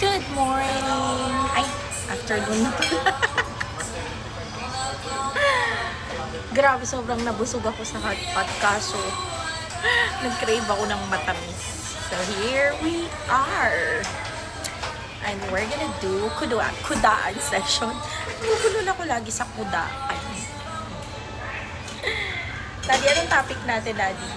Good morning! Ay, afternoon na pala. Grabe, sobrang nabusog ako sa hotpot. Kaso, nag-crave ako ng matamis. So, here we are. And we're gonna do kudaan session. Nagugulon ako lagi sa kudaan. Daddy, anong topic natin, Daddy?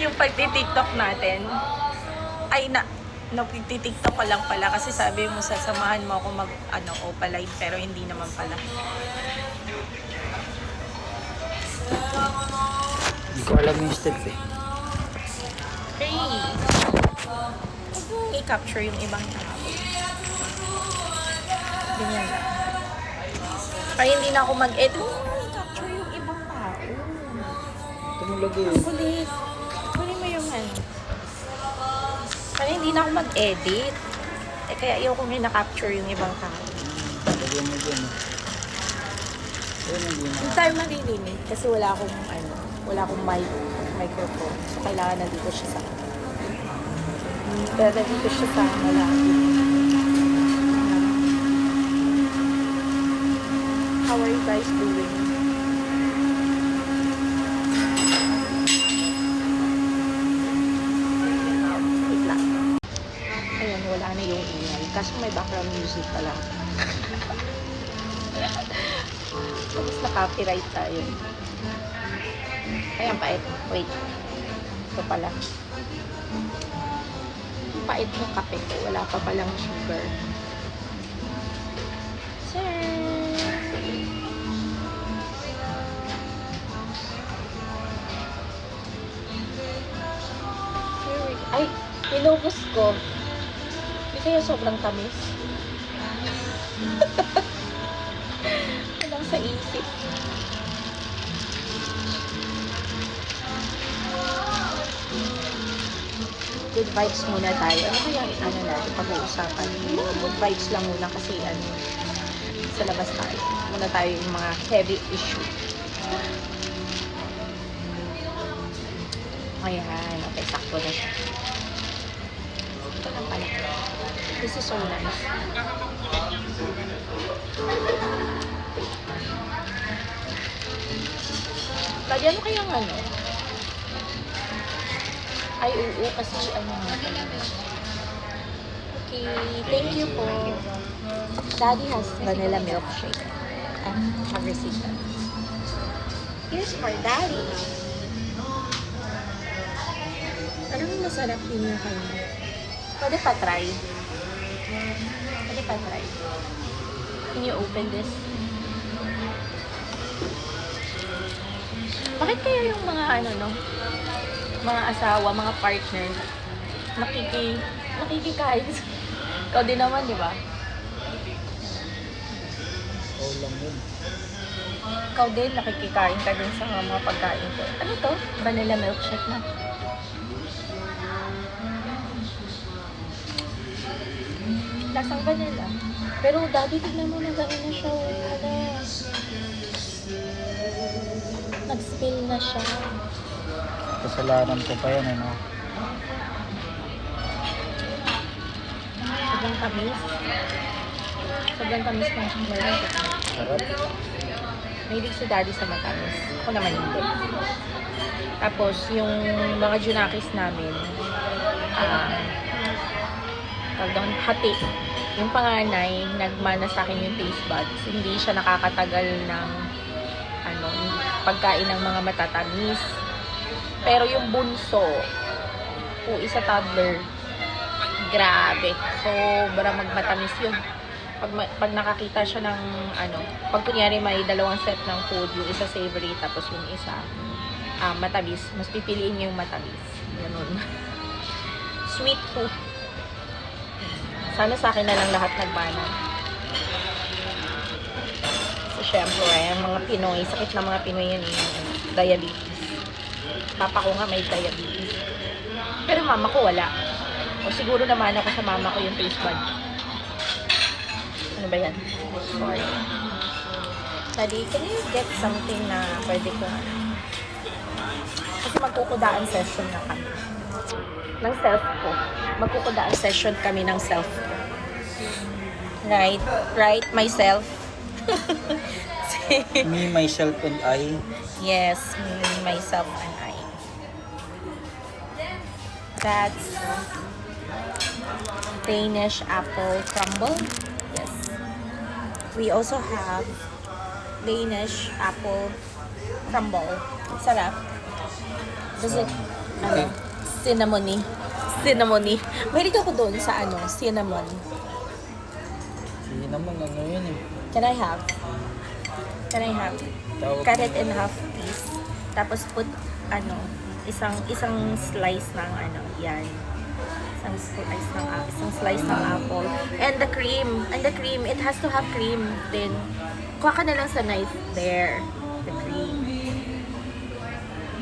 Yung pagti-TikTok natin, ay nagti-TikTok ko lang pala kasi sabi mo sasamahan mo ako Opalite pero hindi naman pala. Hindi ko alam yung steps eh. Hey! Huwag mong i-capture yung ibang tao. Ganyan lang. Kaya hindi na ako mag-edit. Huwag mong i-capture yung ibang tao. Tumulog eh. Ang kulit. Kunin mo yung ano. Kaya hindi na ako mag-edit. Eh, kaya ayoko rin na-capture yung ibang tao. Lagyan mo dyan eh. Ayun, hindi na. Hindi tayo maririnig kasi wala akong microphone. So, kailangan nandito siya sa malapit. How are you guys doing? Wait lang. Ayan, wala na yung ingay. Kaso may background music pala. Tapos na-copyright tayo. Ayan, pait. Wait. Ito pala. Pait ng kape ko. Wala pa palang sugar. Ay, inubos ko. Hindi kaya sobrang tamis. Walang sa isip. Good vibes muna tayo. Ano kaya natin pag-uusapan? Good vibes lang muna kasi sa labas tayo. Muna tayo yung mga heavy issue. Ayan. Okay, sakto na siya. Ito lang pala. This is so nice. Lagi, ano kaya ano? Ay, oo, kasi ano nga pala. Okay, thank you po. Daddy has vanilla milkshake. Have received that. Here's for Daddy. Anong masarap din yung kanya? Pwede pa try. Pwede pa try. Can you open this? Bakit kaya yung mga mga asawa, mga partner, nakikikain? Ikaw din naman, di ba? Oo lang yun. Ikaw din, nakikikain ka din sa mga pagkain ko. Ano to? Vanilla milkshake na. Lasang vanilla. Pero daddy, tignan mo na gano'n na siya. Wala. Nag-spill na siya. Kasalanan ko pa yan eh, no? Sobrang tamis. Sobrang tamis ng meron. Sarap. Mahilig si daddy sa matamis. Ako naman hindi. Tapos, yung mga junakis namin, hati. Yung panganay, nagmana sa akin yung taste buds. Hindi siya nakakatagal ng pagkain ng mga matatamis. Pero yung bunso, isa toddler, grabe. Sobrang magmatamis yun. Pag nakakita siya ng pag kunyari may dalawang set ng food, yung isa savory, tapos yung isa matamis, mas pipiliin niya yung matamis. Ganun. Sweet food. Sana sa akin na lang lahat nagmana. So, syempre, ang mga Pinoy, sakit ng mga Pinoy yan diabetes. Papa ko nga may diabetes. Pero mama ko wala. O siguro naman ako sa mama ko yung taste bud. Ano ba yan? Sorry. Daddy, can you get something na pwede ko? Kasi magkukudaan session na kami. Ng self ko. Magkukudaan session kami ng self ko. Right? Right? Myself? Me, myself, and I. Yes, me, myself, and I. That's Danish apple crumble. Yes. We also have Danish apple crumble. Sarap. Does it, ano, cinnamony. Cinnamony. Mahilig ako doon sa ano, cinnamon. Hindi naman, ano yun eh. Can I have? Can I have? Tawag Cut it in half piece. Tapos put, ano, isang slice ng ano, yan. Isang slice ng apple. And the cream, it has to have cream din. Kuha ka na lang sa knife. There. The cream.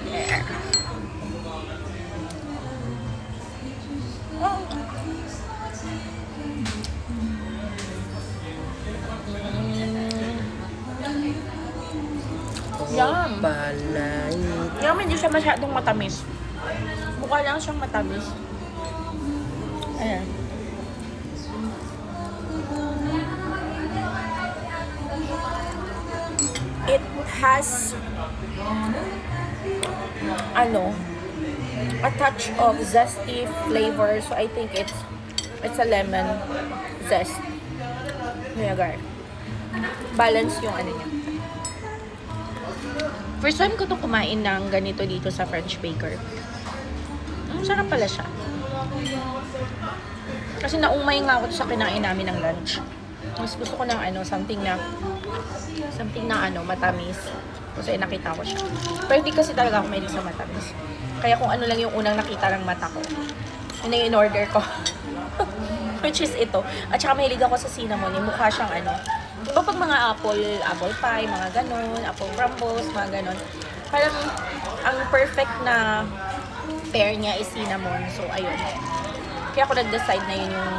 There. Oh. Yum. Palay. Yum, hindi siya masyadong matamis. Mukha lang siyang matamis. Ayan. It has ano, a touch of zesty flavor. So I think it's a lemon zest. Vinegar. Balance yung ano niya. First time ko to kumain ng ganito dito sa French Baker. Sarap pala siya. Kasi naumay nga ako sa kinain namin ng lunch. Mas gusto ko ng ano, something na ano, matamis. Kasi nakita ko siya. Pero hindi kasi talaga ako mahilig sa matamis. Kaya kung ano lang yung unang nakita ng mata ko, yun na yung in-order ko. Which is ito. At saka mahilig ako sa cinnamon. Yung mukha siyang ano. Diba pag mga apple pie, mga ganon, apple crumbles, mga ganon. Parang ang perfect na pair niya is cinnamon. So, ayun. Kaya ako nag-decide na yun yung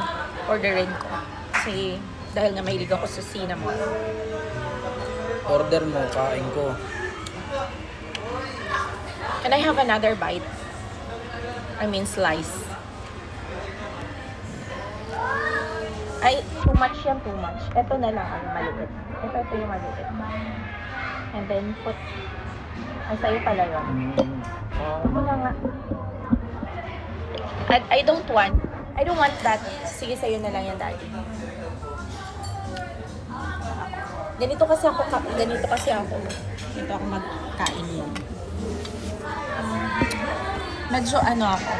orderin ko. Kasi dahil nga mahilig ako sa cinnamon. Order mo, kain ko. Can I have another bite? I mean slice. Ay, too much yan, too much. Ito na lang ang maliit. Ito yung maliit. And then put, ay sa'yo pala yun. Ito na nga. I don't want that. Sige, sa'yo na lang yan, Daddy. Ganito kasi ako. Dito ako magkain yun. Medyo ano ako.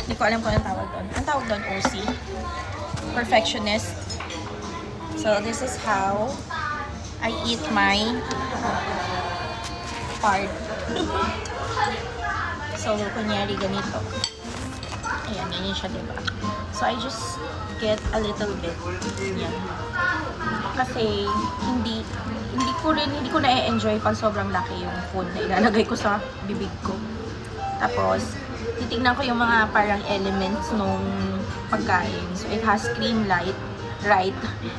Hindi ko alam kung anong tawag doon. Ang tawag doon, OC. Perfectionist. So, this is how I eat my part. So, kunyari ganito. Ayan, ganyan siya, diba? So, I just get a little bit. Yan. Kasi, hindi ko na-enjoy pag sobrang laki yung food na ilalagay ko sa bibig ko. Tapos, titignan ko yung mga parang elements nung pagkain. So, it has cream right?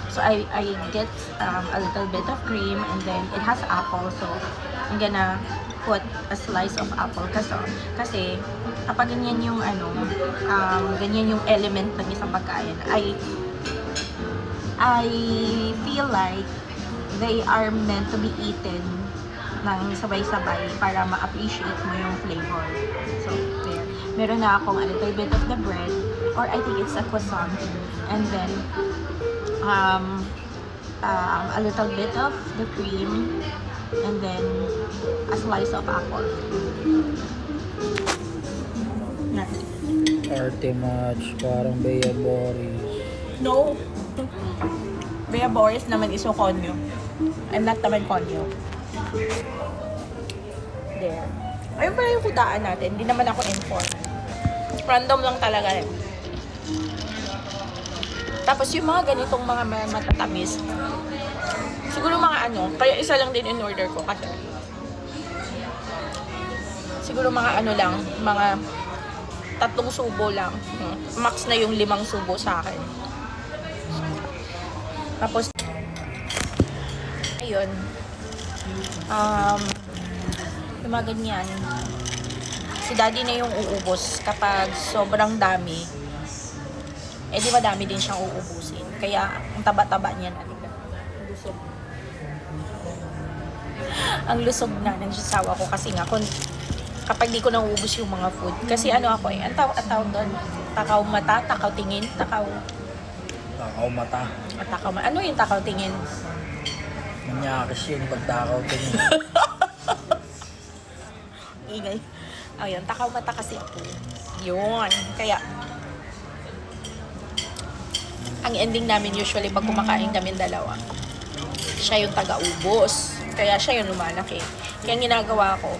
So, I get a little bit of cream and then it has apple. So, I'm gonna put a slice of apple kasi kapag ganyan yung ano, ganyan yung element ng isang pagkain, I feel like they are meant to be eaten ng sabay-sabay para ma-appreciate mo yung flavor. So, there. Meron na akong a little bit of the bread, or I think it's a croissant. And then, a little bit of the cream, and then a slice of apple. Yan. Arte match, parang Bea Boris. No. Bea Boris naman is konyo. I'm not naman konyo. There. Ayun pala yung kudaan natin. Hindi naman ako informed. Random lang talaga eh. Tapos yung mga ganitong mga matatamis, siguro mga ano, kaya isa lang din in order ko kasi siguro mga ano lang, mga 3 subo lang. Max na yung 5 subo sa akin. Tapos yun, yung mga ganyan, si daddy na yung uubos kapag sobrang dami. Eh di ba dami din siyang uubusin. Kaya ang taba-taba niya na. Lusog. Ang lusog na ng sasawa ko kasi nga kapag di ko nauubos yung mga food. Kasi ano ako eh, ang tawag doon, takaw mata, takaw tingin, takaw mata. Ano yung takaw tingin? Manyakis yun pag takaw tingin. Ingay. Ayun, takaw mata kasi ako. Yun. Kaya, ang ending namin usually pag kumakain kami dalawa, siya yung taga-ubos. Kaya siya yung lumalaki. Kaya ang ginagawa ko,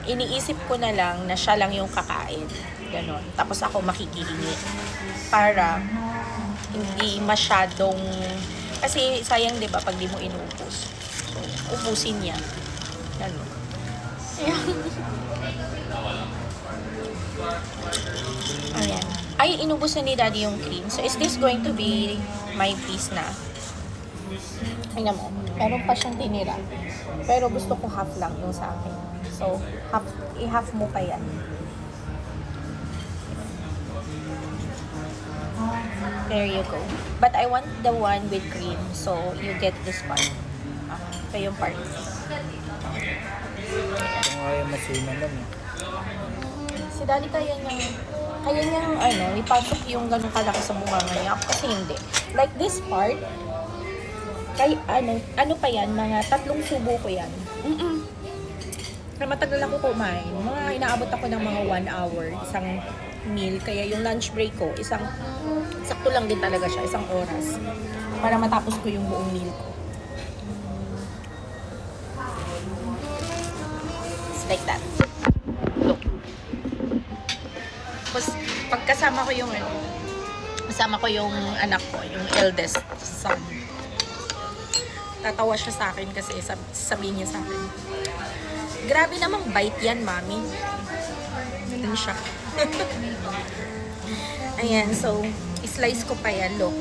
iniisip ko na lang na siya lang yung kakain. Ganon. Tapos ako makikihingi. Para hindi masyadong, kasi sayang 'di ba pag di mo inubos. So, ubusin niya. Ganon. Ayan. Ay, inubos na ni daddy yung cream. So, is this going to be my piece na? Tingnan mo. Meron pa siyang tinira. Pero gusto ko half lang yung sa akin. So, i-half mo pa yan. There you go. But I want the one with cream. So, you get this part. Ito yung part. Kung ayaw masina lang eh. Si daddy kaya niyang ipasok yung ganun kalaki sa bunganga niya. Ako kasi hindi. Like this part, kay ano pa yan, mga 3 subo ko yan. Kaya matagal ako kumain. Mga inaabot ako ng mga 1 hour, isang meal. Kaya yung lunch break ko, sakto lang din talaga siya, 1 oras. Para matapos ko yung buong meal ko. It's like that. Look. Tapos, pagkasama ko yung anak ko, yung eldest son. Tatawa siya sa akin kasi sabihin niya sa akin, grabe namang bite yan, mami. Ganun siya. Ayan, so, slice ko pa yan, look.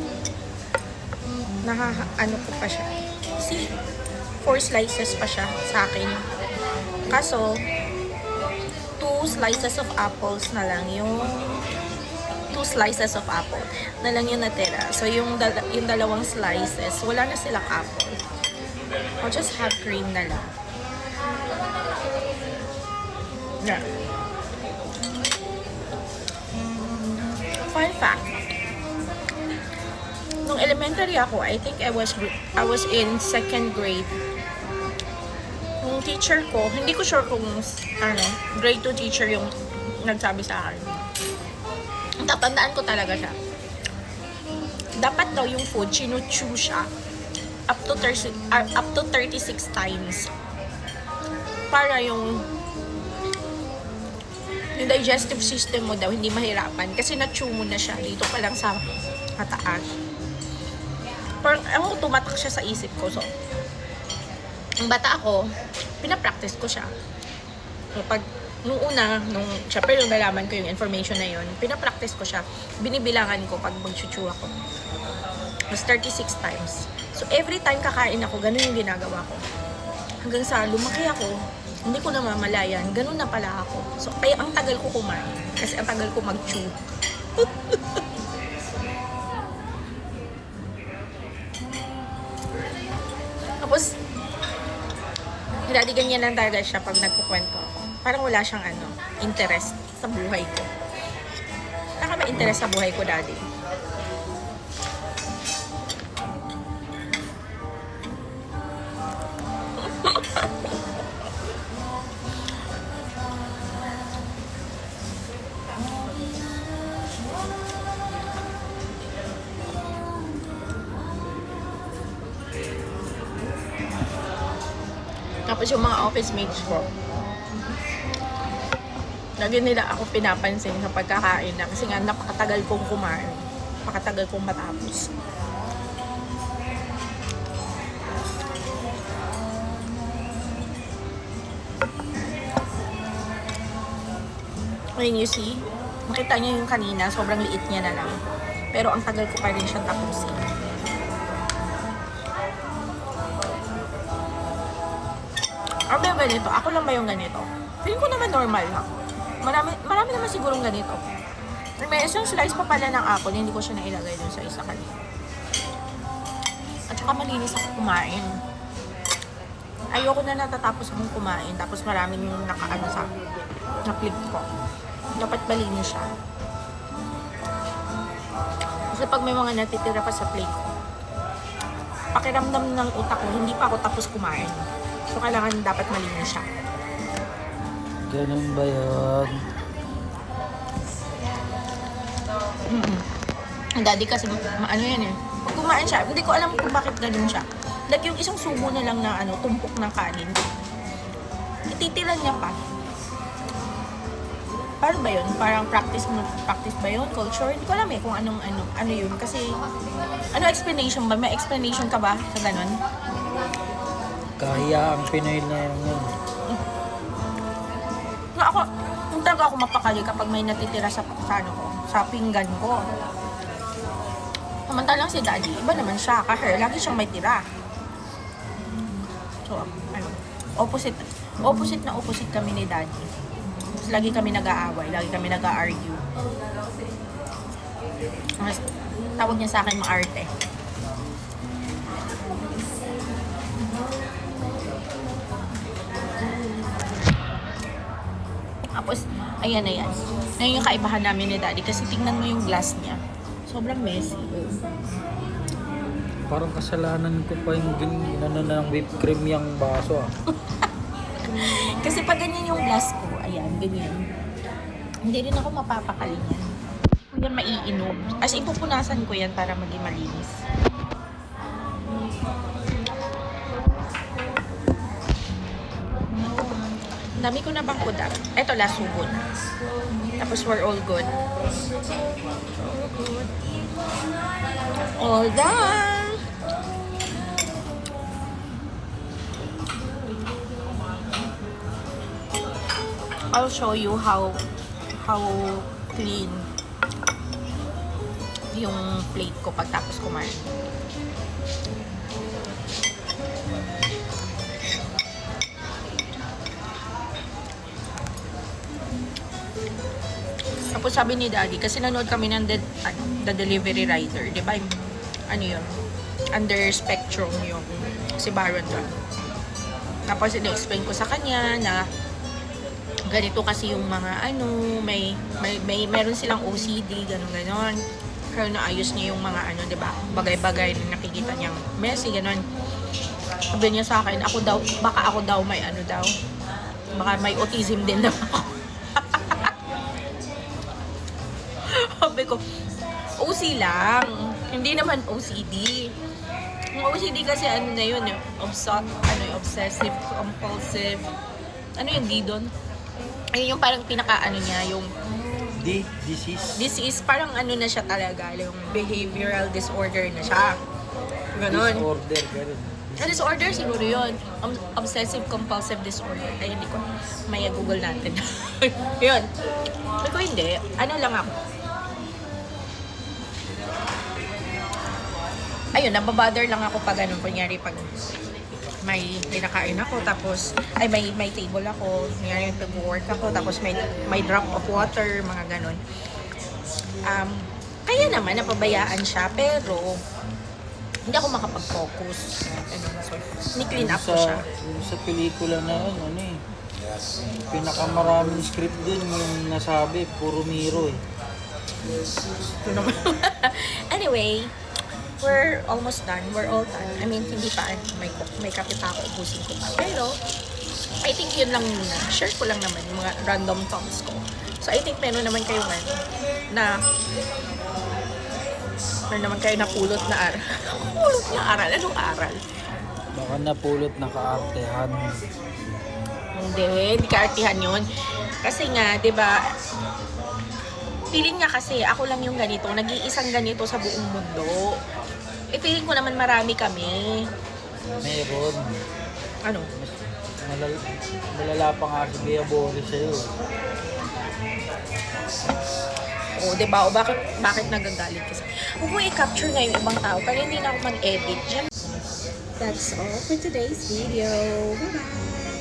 Ano ko pa siya. See, 4 slices pa siya sa akin. Kaso, 2 slices of apples na lang yung 2 slices of apple na lang yung natira. So, yung dalawang slices, wala na silang apple. I'll just have cream na lang. Yeah. Fun fact. Nung elementary ako, I think I was in 2nd grade. Yung teacher ko, hindi ko sure kung grade 2 teacher yung nagsabi sa akin. Tatandaan ko talaga siya. Dapat daw yung food, chinuchew siya up to 36 times. Para yung digestive system mo daw hindi mahirapan kasi na-chew mo na siya dito pa lang sa mataas. Parang ako tumatak siya sa isip ko. So, ang bata ako, pinapractice ko siya. So, syempre nung nalaman ko yung information na yun, pinapractice ko siya. Binibilangan ko pag mag-chew ako. Mas 36 times. So, every time kakain ako, ganun yung ginagawa ko. Hanggang sa lumaki ako, hindi ko namamalayan, ganun na pala ako. So, kaya ang tagal ko kumain. Kasi ang tagal ko mag-chew. Tapos, hindi ganyan lang talaga siya pag nagkukwento ako. Parang wala siyang interest sa buhay ko. Wala ka ba interest sa buhay ko, daddy? Tapos yung mga office mates ko, lagi nila ako pinapansin sa pagkakain na kasi nga napakatagal kong kumain, napakatagal kong matapos. Ayun, you see, makita niyo yung kanina, sobrang liit niya na lang. Pero ang tagal ko pa rin siyang tapusin. Ano ba yung ganito? Ako lang ba yung ganito? Feeling ko naman normal lang. Marami naman sigurong ganito. May isang slice pa pala ng apple, hindi ko siya nailagay dun sa isa kanina. At saka malinis ako kumain. Ayoko na natatapos akong kumain, tapos maraming nakaano sa na-plate ko. Dapat malinis siya. Kasi pag may mga natitira pa sa plate ko, pakiramdam ng utak ko, hindi pa ako tapos kumain. So, kailangan dapat malinis siya. Ganun ba yun? Ang daddy kasi, ano yan eh. Pag kumain siya, hindi ko alam kung bakit ganun siya. Like yung isang subo na lang na tumpok ng kanin. Ititira niya pa. Paano ba yun? Parang practice ba yun? Culture? Hindi ko alam eh kung ano yun. Kasi, ano explanation ba? May explanation ka ba sa ganun? Kaya ang Pinoy na yun. Na ako, kung talaga ako mapakali kapag may natitira sa pinggan ko. Samantalang si daddy, iba naman siya. Kahit lagi siyang may tira. So, opposite kami ni daddy. Tapos lagi kami nag-aaway, lagi kami nag-argue. Tawag niya sa akin maarte. Tapos, ayan. Ngayon yung kaibahan namin ni daddy kasi tingnan mo yung glass niya. Sobrang messy. Parang kasalanan ko pa yung ginano na ng whipped cream yung baso ah. Kasi pag ganyan yung glass ko, ayan, ganyan. Hindi rin ako mapapakali niyan. Kung yan maiinom. As in, pupunasan ko yan para maging malinis. Dami ko na bang kuda. Eto, last subo na. Tapos we're all good. All done! I'll show you how clean yung plate ko pagtapos kumain. Tapos sabi ni daddy, kasi nanood kami ng the delivery rider, di ba? Ano yun? Under Spectrum yung si Baron doon. Tapos ini-explain ko sa kanya na ganito kasi yung mga meron silang OCD, ganon. Pero naayos niya yung mga di ba? Bagay-bagay na nakikita niyang messy, ganon. Sabi niya sa akin, baka ako daw may baka may autism din daw ako. Sabi ko, OC lang. Hindi naman OCD. Yung OCD kasi na yun, obsessive, compulsive. Ano yun, D doon? Ayun yung parang niya, yung disease. Disease, parang na siya talaga, yung behavioral disorder na siya. Ganon. Disorder, ganun. Disorder siguro yun. Obsessive compulsive disorder. Ay, hindi ko. May Google natin. Yun. Sabi ko hindi. Ano lang ako. Ayun, nababother lang ako pag kunyari pag may pinakain ako, tapos, may table ako, kunyari pag-work ako, tapos may drop of water, mga ganon. Kaya naman, napabayaan siya, pero, hindi ako makapag-focus. Ni-clean up ko siya. Sa pelikula na yun, pinakamaraming script din yung nasabi, puro Miro eh. Anyway, we're almost done. We're all done. I mean, hindi pa. May kape pa ako. Ubusin ko pa. Pero, I think yun lang muna. Share ko lang naman yung mga random thoughts ko. So, I think meron naman kayo meron naman kayo napulot na aral. Pulot na aral? Anong aral? Baka napulot na kaartehan. Hindi kaartihan yun. Kasi nga, di ba, feeling niya kasi ako lang yung ganito, nag-iisang ganito sa buong mundo. Feeling ko naman marami kami. Meron. Ano? Malala pa nga si Bea Boris sa'yo. O, diba? O, bakit nagagalit kasi? Huwag mo i-capture nga yung ibang tao para hindi na ako mag-edit. That's all for today's video. Bye-bye!